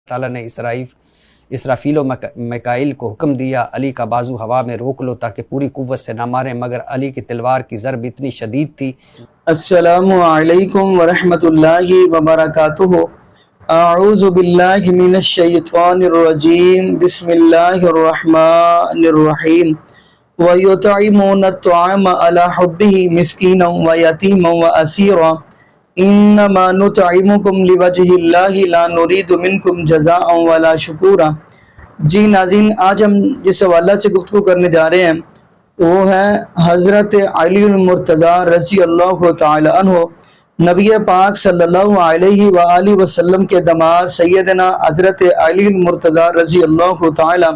ताला ने इसराफील और मिकाइल को हुक्म दिया, अली का बाजू हवा में रोक लो ताकि पूरी कुव्वत से ना मारे, मगर अली की तलवार की ज़रब इतनी शदीद थी। अस्सलामु अलैकुम वरहमतुल्लाहि वबरकातुहू। अऊज़ु बिल्लाहि मिनश शैतानिर रजीम। बिस्मिल्लाहिर रहमानिर रहीम। व युतइमून अत्तआम अला हुब्बिही मिस्कीनन व यतीमन व असीरा। इन्नमा नुतइमुकुम लिवजहिल्लाहि ला नुरीदु मिनकुम जज़ाअन वला शुकूरा। जी नाज़रीन, आज हम जिस हवाला से गुफ्तगू करने जा रहे हैं वो है हज़रत अली मुर्तज़ा रज़ी अल्लाह तआला अन्हु, नबी पाक सल्लल्लाहु अलैहि व आलिहि वसल्लम के दामाद सैयदना हज़रत अली मुर्तज़ा रज़ी अल्लाह तआला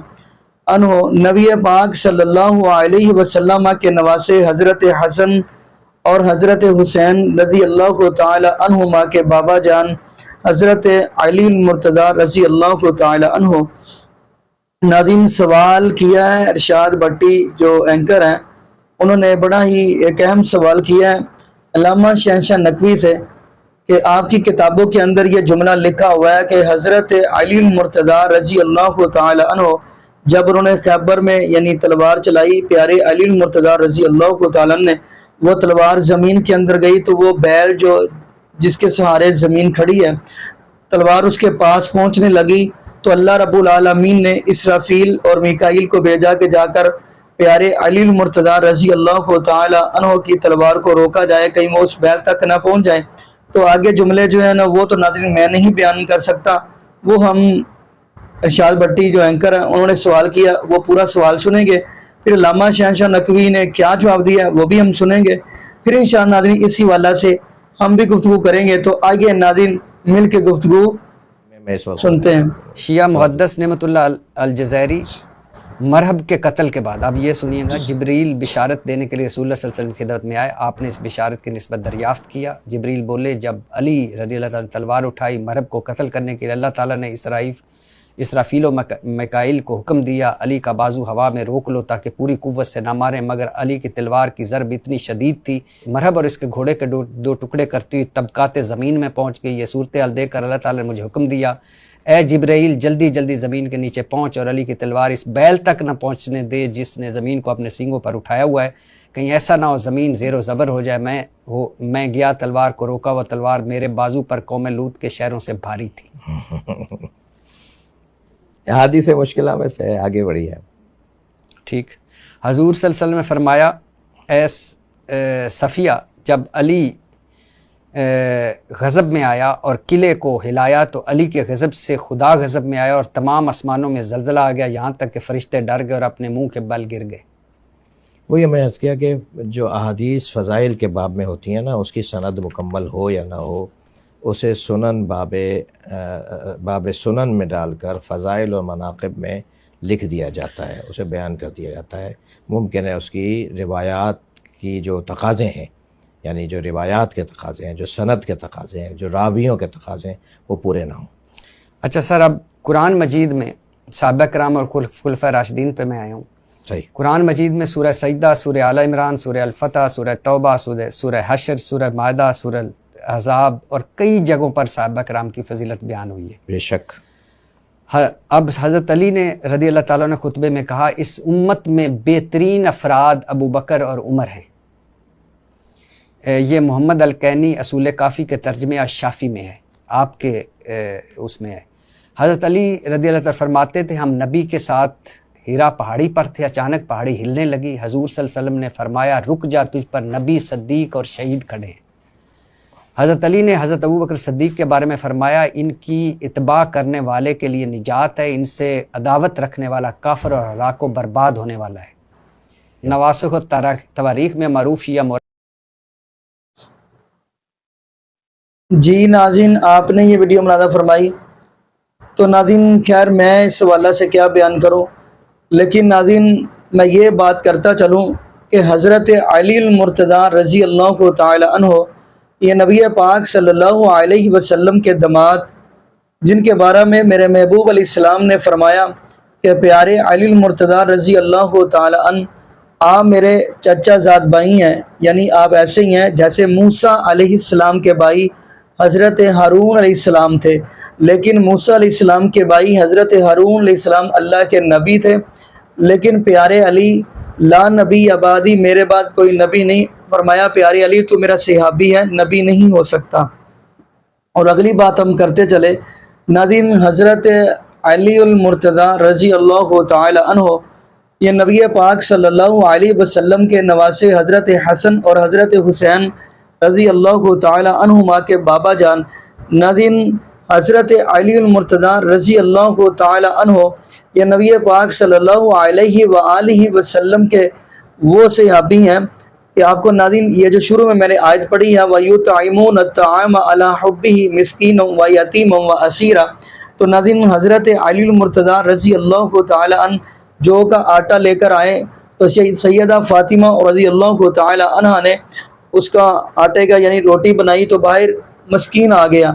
अन्हु, नबी पाक सल्लल्लाहु अलैहि वसल्लम के नवासे हज़रत हसन और हज़रत हुसैन रज़ी अल्लाह तआला अन्हुमा के बाबा जान हज़रत अली मुर्तज़ा रज़ी अल्लाह तआला अन्हु। नाज़रीन, सवाल किया है इरशाद भट्टी जो एंकर हैं, उन्होंने बड़ा ही एक अहम सवाल किया है अल्लामा शहंशाह नकवी से कि आपकी किताबों के अंदर ये जुमला लिखा हुआ है कि हज़रत अली मुर्तज़ा रज़ी अल्लाह तआला अन्हु जब उन्होंने खैबर में यानी तलवार चलाई, प्यारे अली मुर्तज़ा रज़ी अल्लाह तआला ने, वो तलवार ज़मीन के अंदर गई तो वो बैल जो जिसके सहारे ज़मीन खड़ी है, तलवार उसके पास पहुंचने लगी तो अल्लाह रब्बुल आलमीन ने इसराफील और मिकाइल को भेजा कि जाकर प्यारे अली मुर्तज़ा रज़ी अल्लाह तआला अन्हु की तलवार को रोका जाए, कहीं वो उस बैल तक ना पहुंच जाए। तो आगे जुमले जो है ना वो तो नाज़रीन मैं नहीं बयान कर सकता, वो हम इरशाद भट्टी जो एंकर हैं उन्होंने सवाल किया, वो पूरा सवाल सुनेंगे, फिर अल्लामा शहंशाह नकवी ने क्या जवाब दिया वो भी हम सुनेंगे, फिर इंशाअल्लाह नाज़रीन इसी वाला से हम भी गुफ्तगू करेंगे। तो आइए नाज़रीन मिल के गुफ्तगू सुनते हैं। शिया मुहद्दिस नेमतुल्लाह अल-जज़ैरी मरहब के कत्ल के बाद अब ये सुनिएगा, जिब्रील बिशारत देने के लिए रसूलुल्लाह सल्लल्लाहु अलैहि वसल्लम की खिदमत में आए, आपने इस बिशारत की निस्बत दरियाफ्त किया। जिब्रील बोले, जब अली रज़ियल्लाहु ताला तलवार उठाई मरहब को कत्ल करने के लिए, अल्लाह ताला ने इसराफील और मिकाइल को हुक्म दिया, अली का बाजू हवा में रोक लो ताकि पूरी कुव्वत से ना मारें, मगर अली की तलवार की ज़रब इतनी शदीद थी, मरहब और इसके घोड़े के दो टुकड़े करती हुई तबकाते ज़मीन में पहुँच गई। ये सूरत हाल देख कर अल्लाह ताला ने मुझे हुक्म दिया, ए जिब्राइल जल्दी जल्दी ज़मीन के नीचे पहुँच और अली की तलवार इस बैल तक न पहुँचने दे जिसने ज़मीन को अपने सींगों पर उठाया हुआ है, कहीं ऐसा ना हो ज़मीन ज़ेरो ज़बर हो जाए। मैं गया, तलवार को रोका, वह तलवार मेरे बाजू पर कौम लूत के शहरों से भारी थी। हादी से मुश्किल में से आगे बढ़ी है। ठीक, हजूर सल्लल्लाहु अलैहि वसल्लम ने फरमाया, सफ़िया जब अली गज़ब में आया और किले को हिलाया तो अली के गज़ब से खुदा गज़ब में आया और तमाम आसमानों में ज़लज़ला आ गया, यहाँ तक कि फ़रिश्ते डर गए और अपने मुंह के बल गिर गए। वही मैं अर्ज़ किया कि जो अहादीस फ़ज़ाइल के बाब में होती हैं ना, उसकी सनद मुकम्मल हो या ना हो, उसे सुनन बाब सुनन में डालकर फ़ज़ाइल और मनाक़िब में लिख दिया जाता है, उसे बयान कर दिया जाता है। मुमकिन है उसकी रिवायात की जो तकाज़े हैं, यानी जो रिवायात के तकाज़े हैं, जो सनद के तकाज़े हैं, जो रावियों के तकाज़े हैं, वो पूरे ना हों। अच्छा सर, अब कुरान मजीद में सहाबा किराम और खुलफ़ा राशिदीन पे मैं आया हूँ। सही, कुरान मजीद में सूरह सजदा, सूरह आल इमरान, सूरह अल-फतह, सूरह तौबा, सूरह हशर, सूरह माइदा, सूरह अहज़ाब और कई जगहों पर सहाबा किराम की फजीलत बयान हुई है। बेशक। अब हज़रत अली ने रज़ी अल्लाह ताला ने खुतबे में कहा, इस उम्मत में बेहतरीन अफराद अबू बकर और उमर हैं। ये मोहम्मद अल-कैनी असूल काफ़ी के तर्जमे अश-शाफ़ी में है, आपके उसमें है। हज़रत अली रज़ी अल्लाह ताला फरमाते थे, हम नबी के साथ हीरा पहाड़ी पर थे, अचानक पहाड़ी हिलने लगी, हजूर सल्लल्लाहु अलैहि वसल्लम ने फरमाया, रुक जा, तुझ पर नबी, सद्दीक और शहीद खड़े हैं। हज़रत अली ने हज़रत अबू बकर सिद्दीक़ के बारे में फ़रमाया, इनकी इत्बा करने वाले के लिए निजात है, इनसे अदावत रखने वाला काफ़िर और हलाक व बर्बाद होने वाला है। नवासिख़ तवारीख़ में मरूफ़ शिया। जी नाज़रीन, आपने ये वीडियो मुलाज़ा फरमाई, तो नाज़रीन खैर मैं इस हवाला से क्या बयान करूँ, लेकिन नाज़रीन मैं ये बात करता चलूँ कि हज़रत अली मुर्तज़ा रज़ी अल्लाह तआला अन्हु, ये नबी पाक सल्लल्लाहु अलैहि वसल्लम के दामाद, जिनके बारे में मेरे महबूब अलैहिस्सलाम ने फरमाया कि प्यारे अली मुर्तज़ा रज़ी अल्लाह तआला अन्हु, आप मेरे चचा ज़ात भाई हैं, यानी आप ऐसे ही हैं जैसे मूसा अलैहिस्सलाम के भाई हज़रत हारून अलैहिस्सलाम थे। لیکن موسیٰ علیہ السلام کے بھائی حضرت ہارون علیہ السلام اللہ کے نبی تھے، لیکن پیارے علی لا نبی آبادی، میرے بعد کوئی نبی نہیں، فرمایا پیارے علی تو میرا صحابی ہے، نبی نہیں ہو سکتا۔ اور اگلی بات ہم کرتے چلے، ناظرین حضرت علی المرتضیٰ رضی اللہ تعالی عنہ یہ نبی پاک صلی اللہ علیہ وسلم کے نواسے حضرت حسن اور حضرت حسین رضی اللہ تعالی عنہما کے بابا جان۔ ناظرین حضرت علی المرتضیٰ رضی اللہ تعالی عنہ یہ نبی پاک صلی اللہ علیہ وآلہ وسلم کے وہ صحابی ہیں کہ آپ کو ناظرین یہ جو شروع میں نے آیت پڑھی ہے وَيُطْعِمُونَ الطَّعَامَ عَلَىٰ حُبِّهِ مِسْكِينًا وَيَتِيمًا وَأَسِيرًا، تو ناظرین حضرت علی المرتضیٰ رضی اللہ تعالی عنہ جو کا آٹا لے کر آئے تو سیدہ فاطمہ رضی اللہ تعالی عنہ نے اس کا آٹے کا یعنی روٹی بنائی تو باہر مسکین آ گیا،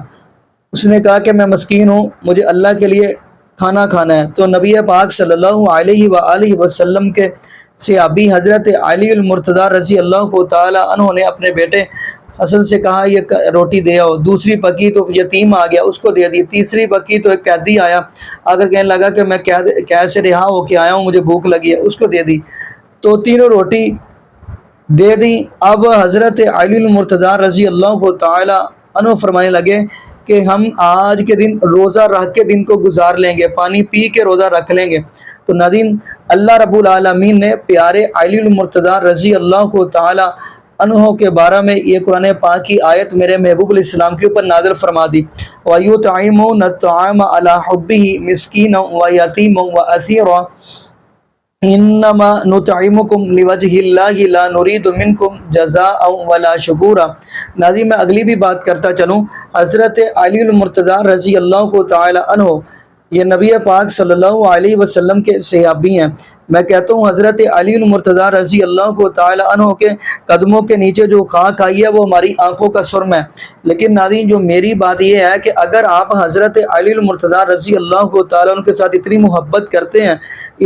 اس نے کہا کہ میں مسکین ہوں، مجھے اللہ کے لیے کھانا کھانا ہے، تو نبی پاک صلی اللہ علیہ وآلہ وسلم کے صحابی حضرت علی المرتضیٰ رضی اللہ تعالی عنہ نے اپنے بیٹے حسن سے کہا یہ روٹی دے آؤ، دوسری پکی تو یتیم آ گیا اس کو دے دی، تیسری پکی تو ایک قیدی آیا اگر کہنے لگا کہ میں قید سے رہا ہو کے آیا ہوں مجھے بھوک لگی ہے اس کو دے دی، تو تینوں روٹی دے دی۔ اب حضرت علی المرتضیٰ رضی اللہ تعالی عنہ فرمانے لگے کہ ہم آج کے دن روزہ رکھ کے دن کو گزار لیں گے، پانی پی کے روزہ رکھ لیں گے۔ تو ناظرین اللہ رب العالمین نے پیارے علی المرتضیٰ رضی اللہ تعالی عنہ کے بارے میں یہ قرآن پاک کی آیت میرے محبوب علیہ السلام کے اوپر نازل فرما دی، وَيُطْعِمُونَ الطَّعَامَ عَلَىٰ حُبِّهِ مِسْكِينًا وَيَتِيمًا وَأَسِيرًا انما نطعمکم لوجہ اللہ لا نرید منکم جزاء ولا شکورا۔ ناظرین میں اگلی بھی بات کرتا چلوں، حضرت علی المرتضیٰ رضی اللہ تعالی عنہ یہ نبی پاک صلی اللہ علیہ وسلم کے صحابی ہیں۔ میں کہتا ہوں حضرت علی المرتضیٰ رضی اللہ تعالی عنہ کے قدموں کے نیچے جو خاک آئی ہے وہ ہماری آنکھوں کا سرم ہے، لیکن ناظرین جو میری بات یہ ہے کہ اگر آپ حضرت علی المرتضیٰ رضی اللہ تعالی عنہ کے ساتھ اتنی محبت کرتے ہیں،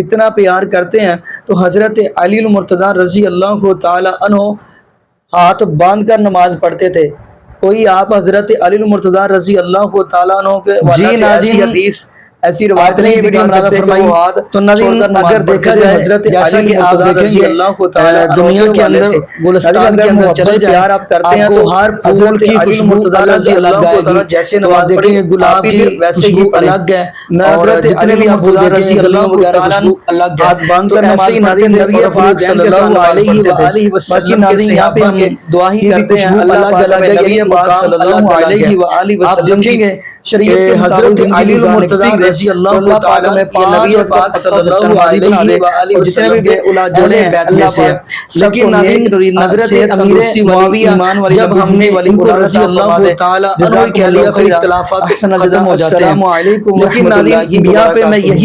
اتنا پیار کرتے ہیں، تو حضرت علی المرتضیٰ رضی اللہ تعالی عنہ ہاتھ باندھ کر نماز پڑھتے تھے۔ کوئی آپ حضرت علی المرتضیٰ رضی اللہ تعالی عنہ کے والا سے ایسی حدیث ایسی روایت نہیں دکھا سکتے کہ وہ ہاتھ تو ناظرین اگر دیکھا جائے حضرت جیسا کہ آپ دیکھیں گے دنیا کے اندر گلستان کے اندر چلے پیار آپ کرتے ہیں تو ہر پھول کی خوشبو رضی اللہ تعالی جیسے نماز دیکھیں گے گلاب کی ویسے ہی الگ ہے، اور جتنے بھی آپ رضی اللہ تعالی الگ ہے، تو ایسے ہی ناظرین نبی پاک صلی اللہ علیہ وآلہ وسلم کے یہاں پہ ہم دعا ہی کرتے ہیں اللہ تعالی کے نبی پاک صلی اللہ علیہ وآلہ وسلم کی شریعت کے حضرت علی المرتضیٰ رضی اللہ تعالی میں نبی پاک صلی اللہ علیہ وآلہ وسلم کے اولاد اللہ سے، لیکن ناظرین حضرت امیر معاویہ جب ہم نے رضی اللہ تعالی عنہ کے لیے اختلافات ختم ہو جاتے ہیں، لیکن ناظرین یہاں پہ میں یہی